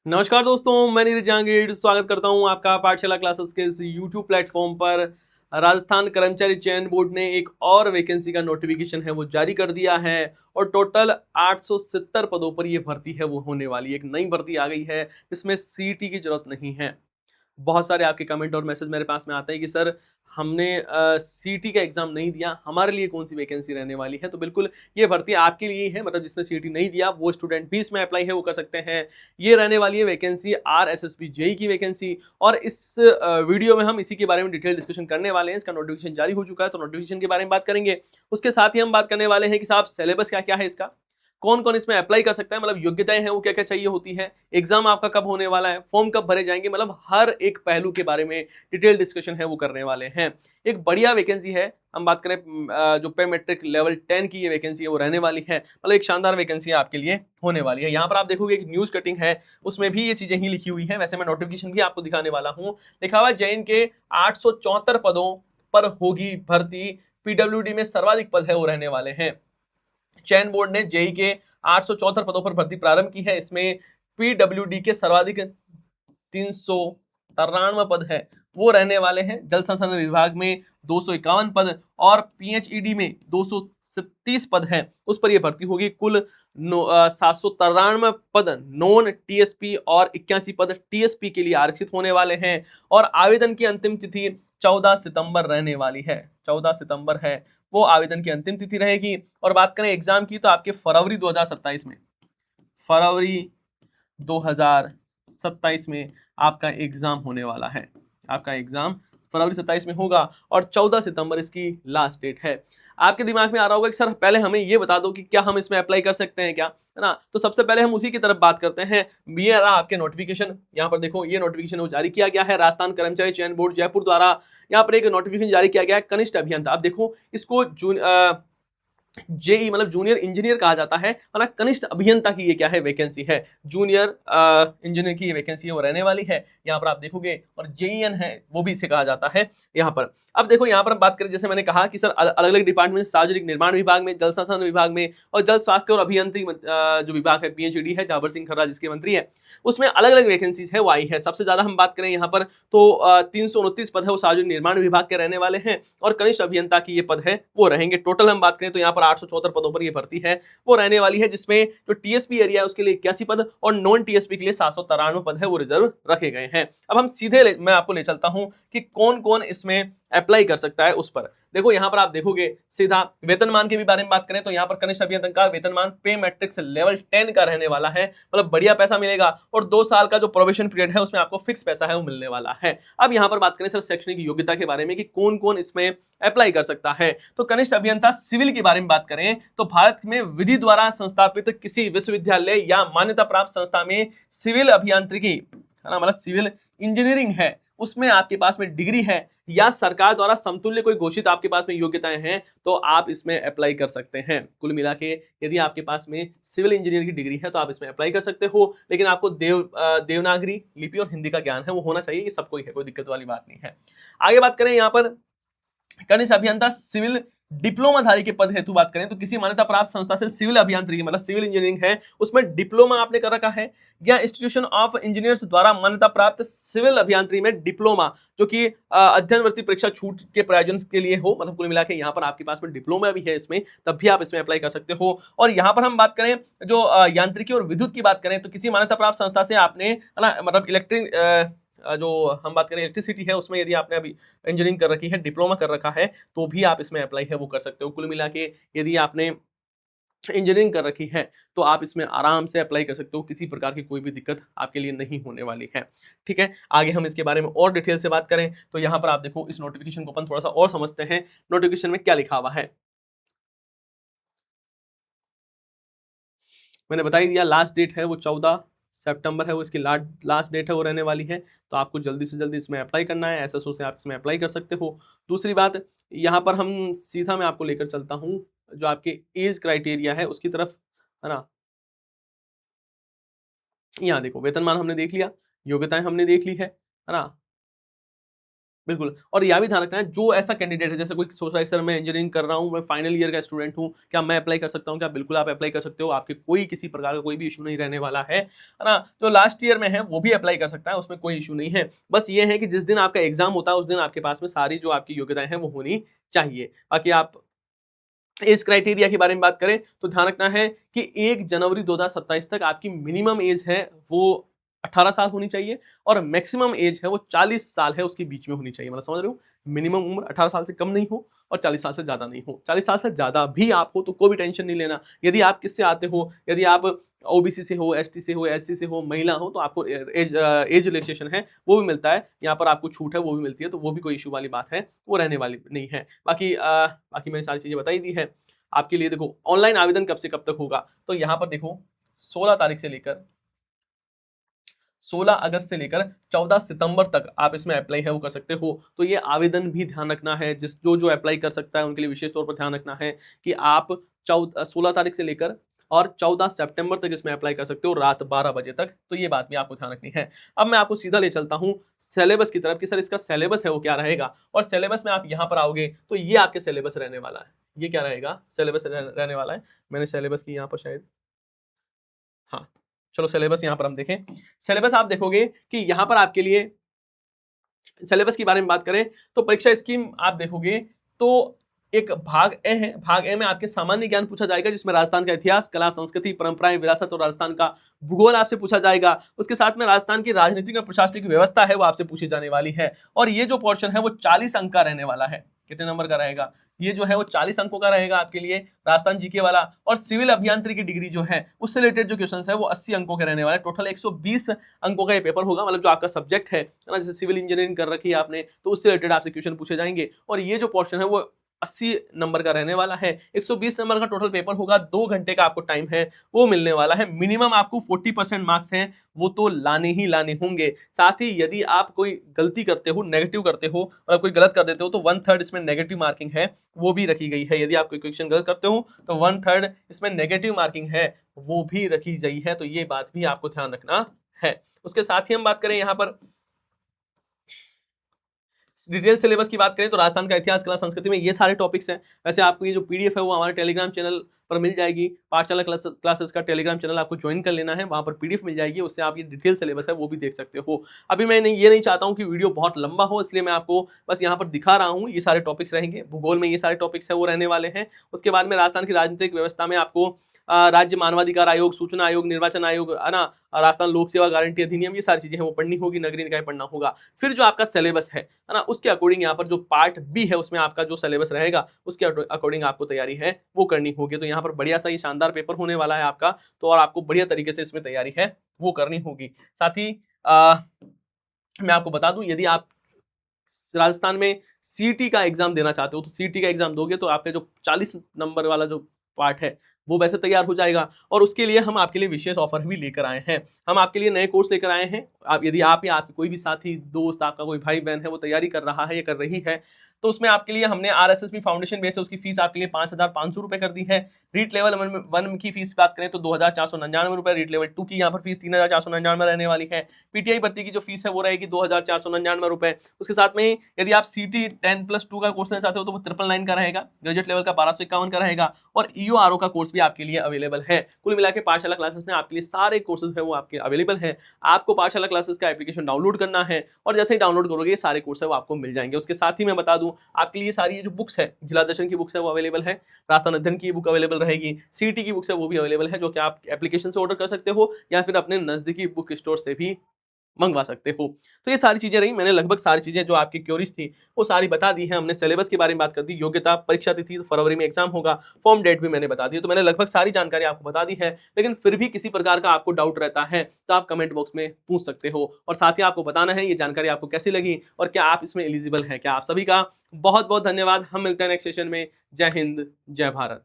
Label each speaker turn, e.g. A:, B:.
A: नमस्कार दोस्तों, मैं नीरज जहांगीर स्वागत करता हूं आपका पाठशाला क्लासेस के इस यूट्यूब प्लेटफॉर्म पर। राजस्थान कर्मचारी चयन बोर्ड ने एक और वैकेंसी का नोटिफिकेशन है वो जारी कर दिया है और टोटल 870 पदों पर ये भर्ती है वो होने वाली है। एक नई भर्ती आ गई है जिसमें सीईटी की जरूरत नहीं है। बहुत सारे आपके कमेंट और मैसेज मेरे पास में आते हैं कि सर हमने सीईटी का एग्जाम नहीं दिया, हमारे लिए कौन सी वैकेंसी रहने वाली है। तो बिल्कुल ये भर्ती आपके लिए ही है, मतलब जिसने सीईटी नहीं दिया वो स्टूडेंट भी इसमें अप्लाई है वो कर सकते हैं। ये रहने वाली है वैकेंसी आरएसएसबी जेई की वैकेंसी और इस वीडियो में हम इसी के बारे में डिटेल डिस्कशन करने वाले हैं। इसका नोटिफिकेशन जारी हो चुका है तो नोटिफिकेशन के बारे में बात करेंगे। उसके साथ ही हम बात करने वाले हैं कि साहब सिलेबस क्या क्या है इसका, कौन कौन इसमें अप्लाई कर सकता है, मतलब योग्यताएं हैं वो क्या क्या चाहिए होती है, एग्जाम आपका कब होने वाला है, फॉर्म कब भरे जाएंगे, मतलब हर एक पहलू के बारे में डिटेल डिस्कशन है वो करने वाले हैं। एक बढ़िया वैकेंसी है। हम बात करें जो पे मेट्रिक लेवल 10 की ये वैकेंसी है वो रहने वाली है, मतलब एक शानदार वैकेंसी आपके लिए होने वाली है। यहाँ पर आप देखोगे एक न्यूज कटिंग है, उसमें भी ये चीजें ही लिखी हुई है। वैसे मैं नोटिफिकेशन भी आपको दिखाने वाला हूँ। लिखा हुआ जैन के 874 पदों पर होगी भर्ती, पीडब्ल्यूडी में सर्वाधिक पद है वो रहने वाले हैं। चयन बोर्ड ने जेई के 874 पदों पर भर्ती प्रारंभ की है। इसमें पीडब्ल्यूडी के सर्वाधिक 393 पद है वो रहने वाले हैं। जल संसाधन विभाग में 251 पद और पीएचईडी में 237 पद हैं, उस पर यह भर्ती होगी। कुल 793 पद नॉन टीएसपी और 81 पद टीएसपी के लिए आरक्षित होने वाले हैं और आवेदन की अंतिम तिथि 14 सितंबर रहने वाली है। 14 सितंबर है वो आवेदन की अंतिम तिथि रहेगी। और बात करें एग्जाम की तो आपके फरवरी 2027 में, फरवरी 2027 में आपका एग्जाम होने वाला है। आपका एग्जाम फरवरी 27 में होगा और 14 सितंबर इसकी लास्ट डेट है। आपके दिमाग में आ रहा होगा कि सर पहले हमें ये बता दो कि क्या हम इसमें अप्लाई कर सकते हैं क्या, है ना। तो सबसे पहले हम उसी की तरफ बात करते हैं। ये रहा आपके नोटिफिकेशन। यहाँ पर देखो ये नोटिफिकेशन वो जारी किया गया है राजस्थान कर्मचारी चयन बोर्ड जयपुर द्वारा। यहाँ पर एक नोटिफिकेशन जारी किया गया है कनिष्ठ अभियंता। आप देखो इसको जेई मतलब जूनियर इंजीनियर कहा जाता है, और कनिष्ठ अभियंता की ये क्या है वैकेंसी है, जूनियर इंजीनियर की ये वैकेंसी है वो रहने वाली है। यहाँ पर आप देखोगे और जेईएन है वो भी इसे कहा जाता है यहाँ पर। अब देखो यहाँ पर हम बात करें, जैसे मैंने कहा कि सर अलग अलग डिपार्टमेंट, सार्वजनिक निर्माण विभाग में, जल संसाधन विभाग में और जल स्वास्थ्य और अभियंत्रिकी जो विभाग है पीएचईडी है, जाबर सिंह खर्रा जिसके मंत्री है, उसमें अलग अलग वैकेंसीज है वो आई है। सबसे ज्यादा हम बात करें यहाँ पर तो 329 पद है वो सार्वजनिक निर्माण विभाग के रहने वाले हैं और कनिष्ठ अभियंता की ये पद है वो रहेंगे। टोटल हम बात करें तो यहाँ पर 874 पदों पर ये भर्ती है वो रहने वाली है, जिसमें जो टीएसपी एरिया है उसके लिए 81 पद और नॉन टीएसपी के लिए 793 पद है वो रिजर्व रखे गए हैं। अब हम सीधे मैं आपको ले चलता हूं कि कौन कौन इसमें अप्लाई कर सकता है उस पर। देखो यहां पर आप देखोगे सीधा वेतनमान के भी बारे में बात करें तो यहां पर कनिष्ठ अभियंता का वेतनमान पे मैट्रिक्स लेवल 10 का रहने वाला है, मतलब बढ़िया पैसा मिलेगा और 2 साल का जो प्रोबेशन पीरियड है उसमें आपको फिक्स पैसा है वो मिलने वाला है। अब यहां पर बात करें सर शैक्षणिक योग्यता के बारे में कि कौन कौन इसमें अप्लाई कर सकता है, तो कनिष्ठ अभियंता सिविल के बारे में बात करें तो भारत में विधि द्वारा संस्थापित किसी विश्वविद्यालय या मान्यता प्राप्त संस्था में सिविल अभियांत्रिकी, है ना, मतलब सिविल इंजीनियरिंग है, उसमें आपके पास में डिग्री है या सरकार द्वारा समतुल्य कोई घोषित आपके पास में योग्यताएं हैं तो आप इसमें अप्लाई कर सकते हैं। कुल मिला के यदि आपके पास में सिविल इंजीनियर की डिग्री है तो आप इसमें अप्लाई कर सकते हो, लेकिन आपको देवनागरी लिपि और हिंदी का ज्ञान है वो होना चाहिए। ये सबको ही है, कोई दिक्कत वाली बात नहीं है। आगे बात करें यहाँ पर कनिष्ठ अभियंता सिविल डिप्लोमाधारी के पद हेतु बात करें तो किसी मान्यता प्राप्त संस्था से सिविल अभियांत्रिकी मतलब सिविल इंजीनियरिंग है उसमें डिप्लोमा आपने कर रखा है, या इंस्टीट्यूशन ऑफ इंजीनियर्स द्वारा मान्यता प्राप्त सिविल अभियांत्रिकी में डिप्लोमा जो कि अध्ययनवर्ती परीक्षा छूट के प्रयोजन के लिए हो, मतलब कुल मिला के यहाँ पर आपके पास में डिप्लोमा भी है इसमें, तब भी आप इसमें अप्लाई कर सकते हो। और यहाँ पर हम बात करें जो यांत्रिकी और विद्युत की बात करें तो किसी मान्यता प्राप्त संस्था से आपने, है ना, मतलब इलेक्ट्रिक जो हम बात करें इलेक्ट्रिसिटी है उसमें यदि आपने अभी इंजीनियरिंग कर रखी है, डिप्लोमा कर रखा है, तो भी आप इसमें अप्लाई है वो कर सकते हो। कुल मिला के यदि आपने इंजीनियरिंग कर रखी है तो आप इसमें आराम से अप्लाई कर सकते हो, किसी प्रकार की कोई भी दिक्कत आपके लिए नहीं होने वाली है। ठीक है, आगे हम इसके बारे में और डिटेल से बात करें तो यहाँ पर आप देखो इस नोटिफिकेशन को अपन थोड़ा सा और समझते हैं। नोटिफिकेशन में क्या लिखा हुआ है मैंने बता ही दिया। लास्ट डेट है वो 14 सितंबर है वो इसकी लास्ट डेट है वो रहने वाली है, तो आपको जल्दी से जल्दी इसमें अप्लाई करना है। एसएसओ से आप इसमें अप्लाई कर सकते हो। दूसरी बात यहाँ पर हम सीधा मैं आपको लेकर चलता हूँ जो आपके एज क्राइटेरिया है उसकी तरफ, है ना। यहाँ देखो वेतनमान हमने देख लिया, योग्यताएं हमने देख ली है ना। बिल्कुल। और यह भी ध्यान रखना है, जो ऐसा कैंडिडेट है, जैसे कोई सोच रहा है सर मैं इंजीनियरिंग कर रहा हूँ, मैं फाइनल ईयर का स्टूडेंट हूँ, क्या मैं अप्लाई कर सकता हूँ? क्या बिल्कुल आप अप्लाई कर सकते हो, आपके कोई किसी प्रकार का कोई भी इश्यू नहीं रहने वाला है ना? जो लास्ट ईयर में है वो भी अप्लाई कर सकता है, उसमें कोई इश्यू नहीं है। बस ये है कि जिस दिन आपका एग्जाम होता है उस दिन आपके पास में सारी जो आपकी योग्यताएं हैं वो होनी चाहिए। बाकी आप एज क्राइटेरिया के बारे में बात करें तो ध्यान रखना है कि 1 जनवरी 2027 तक आपकी मिनिमम एज है वो 18 साल होनी चाहिए और मैक्सिमम एज है वो 40 साल है, उसके बीच में होनी चाहिए। मतलब समझ रहे हो, मिनिमम उम्र 18 साल से कम नहीं हो और 40 साल से ज्यादा नहीं हो। 40 साल से ज्यादा भी आप हो तो कोई भी टेंशन नहीं लेना। यदि आप किससे आते हो, यदि आप ओबीसी से हो, एसटी से हो, एससी से हो, महिला हो, तो आपको एज रिलैक्सेशन है वो भी मिलता है, यहाँ पर आपको छूट है वो भी मिलती है, तो वो भी कोई इशू वाली बात है, वो रहने वाली नहीं है। बाकी मैंने सारी चीजें बताई दी है आपके लिए। देखो ऑनलाइन आवेदन कब से कब तक होगा, तो यहाँ पर देखो 16 तारीख से लेकर 16 अगस्त से लेकर 14 सितंबर तक आप इसमें अप्लाई है वो कर सकते हो। तो ये आवेदन भी ध्यान रखना है, जिस जो अप्लाई कर सकता है उनके लिए विशेष तौर पर ध्यान रखना है कि आप 16 तारीख से लेकर और 14 सितंबर तक इसमें अप्लाई कर सकते हो रात 12 बजे तक। तो ये बात भी आपको ध्यान रखनी है। अब मैं आपको सीधा ले चलता हूँ सिलेबस की तरफ कि सर इसका सिलेबस है वो क्या रहेगा, और सिलेबस में आप यहाँ पर आओगे तो ये आपके सिलेबस रहने वाला है। ये क्या रहेगा, सिलेबस रहने वाला है। मैंने सिलेबस की यहाँ पर शायद, हाँ चलो सिलेबस यहाँ पर हम देखें। सिलेबस आप देखोगे कि यहाँ पर आपके लिए सिलेबस के बारे में बात करें तो परीक्षा स्कीम आप देखोगे तो एक भाग ए है। भाग ए में आपके सामान्य ज्ञान पूछा जाएगा, जिसमें राजस्थान का इतिहास, कला, संस्कृति, परंपराएं, विरासत और राजस्थान का भूगोल आपसे पूछा जाएगा। उसके साथ में राजस्थान की राजनीतिक और प्रशासनिक व्यवस्था है वो आपसे पूछी जाने वाली है। और ये जो पोर्शन है वो 40 अंक का रहने वाला है। कितने नंबर का रहेगा, ये जो है वो 40 अंकों का रहेगा आपके लिए, राजस्थान जीके वाला। और सिविल अभियांत्रिकी डिग्री जो है उससे रिलेटेड जो क्वेश्चन है वो 80 अंकों के रहने वाले। टोटल 120 अंकों का ये पेपर होगा। मतलब जो आपका सब्जेक्ट है ना, जैसे सिविल इंजीनियरिंग कर रखी है आपने तो उससे रिलेटेड आपसे क्वेश्चन पूछे जाएंगे। और ये जो पोर्शन है वो 80 नंबर का रहने वाला है। 120 नंबर का टोटल पेपर होगा, 2 घंटे का आपको टाइम है वो मिलने वाला है। मिनिमम आपको 40% मार्क्स हैं वो तो लाने ही लाने होंगे। साथ ही यदि आप कोई गलती करते हो, नेगेटिव करते हो, मतलब कोई गलत कर देते हो तो 1/3 इसमें नेगेटिव मार्किंग है वो भी रखी गई है। यदि आप कोई क्वेश्चन गलत करते हो तो 1/3 इसमें नेगेटिव मार्किंग है वो भी रखी गई है। तो ये बात भी आपको ध्यान रखना है। उसके साथ ही हम बात करें यहाँ पर डिटेल सिलेबस की बात करें तो राजस्थान का इतिहास, कला, संस्कृति में ये सारे टॉपिक्स हैं। वैसे आपको ये जो पीडीएफ है वो हमारे टेलीग्राम चैनल पर मिल जाएगी। पाठशाला क्लासेस का टेलीग्राम चैनल आपको ज्वाइन कर लेना है, वहां पर पीडीएफ मिल जाएगी, उससे आप ये डिटेल सिलेबस है वो भी देख सकते हो। अभी मैं ये नहीं चाहता हूँ कि वीडियो बहुत लंबा हो, इसलिए मैं आपको बस यहाँ पर दिखा रहा हूँ। ये सारे टॉपिक्स रहेंगे, भूगोल में ये सारे टॉपिक्स है वो रहने वाले हैं। उसके बाद में राजस्थान की राजनीतिक व्यवस्था में आपको राज्य मानवाधिकार आयोग, सूचना आयोग, निर्वाचन आयोग है ना, राजस्थान लोक सेवा गारंटी अधिनियम, ये सारी चीजें हैं वो पढ़नी होगी, नगरीय निकाय पढ़ना होगा। फिर जो आपका सिलेबस है ना, उसके अकॉर्डिंग यहाँ पर जो पार्ट बी है उसमें आपका जो सिलेबस रहेगा उसके अकॉर्डिंग आपको तैयारी है वो करनी होगी। तो यहाँ पर बढ़िया सा ये शानदार पेपर होने वाला है आपका, तो और आपको बढ़िया तरीके से इसमें तैयारी है वो करनी होगी। साथ ही मैं आपको बता दूं, यदि आप राजस्थान में सीटी का एग्जाम देना चाहते हो तो सीटी का एग्जाम दोगे तो आपका जो 40 नंबर वाला जो पार्ट है वो वैसे तैयार हो जाएगा। और उसके लिए हम आपके लिए विशेष ऑफर भी लेकर आए हैं। हम आपके लिए नए कोर्स लेकर आए हैं। आप यदि आप या आपके कोई भी साथी, दोस्त, आपका कोई भाई बहन है वो तैयारी कर रहा है या कर रही है तो उसमें आपके लिए हमने आरएसएसबी फाउंडेशन बेस है उसकी फीस आपके लिए 5,500 रुपए कर दी है। रीट लेवल 1 की फीस बात करें तो 2,499 रुपए, रीट लेवल 2 की यहाँ पर फीस 3,499 रहने वाली है। पीटीआई भर्ती की जो फीस है वो रहेगी 2,499 रुपए। उसके साथ में यदि आप सीटी 10+2 का कोर्स लेना चाहते हो तो वो 999 का रहेगा, ग्रेजुएट लेवल का 1251 का रहेगा, और ईओआरओ का कोर्स भी आपके लिए अवेलेबल है। कुल मिला के पाठशाला क्लासेस में आपके लिए सारे कोर्सेज है वो आपके अवेलेबल है। आपको पाठशाला क्लासेस का एप्लीकेशन डाउनलोड करना है और जैसे ही डाउनलोड करोगे सारे कोर्स है वो आपको मिल जाएंगे। उसके साथ ही मैं बता दूं आपके लिए सारी ये जो बुक्स है, जिला दर्शन की बुक्स है वो अवेलेबल है, राजस्थान अध्ययन की बुक अवेलेबल रहेगी, सीटी की बुक्स है वो भी अवेलेबल है, जो कि आप एप्लीकेशन से ऑर्डर कर सकते हो या फिर अपने नजदीकी बुक स्टोर से भी मंगवा सकते हो। तो ये सारी चीजें रही, मैंने लगभग सारी चीजें जो आपकी क्वेरीज थी वो सारी बता दी है। हमने सिलेबस के बारे में बात कर दी, योग्यता, परीक्षा तिथि तो फरवरी में एग्जाम होगा, फॉर्म डेट भी मैंने बता दी। तो मैंने लगभग सारी जानकारी आपको बता दी है, लेकिन फिर भी किसी प्रकार का आपको डाउट रहता है तो आप कमेंट बॉक्स में पूछ सकते हो। और साथ ही आपको बताना है ये जानकारी आपको कैसी लगी और क्या आप इसमें एलिजिबल है क्या। आप सभी का बहुत बहुत धन्यवाद। हम मिलते हैं नेक्स्ट सेशन में। जय हिंद, जय भारत।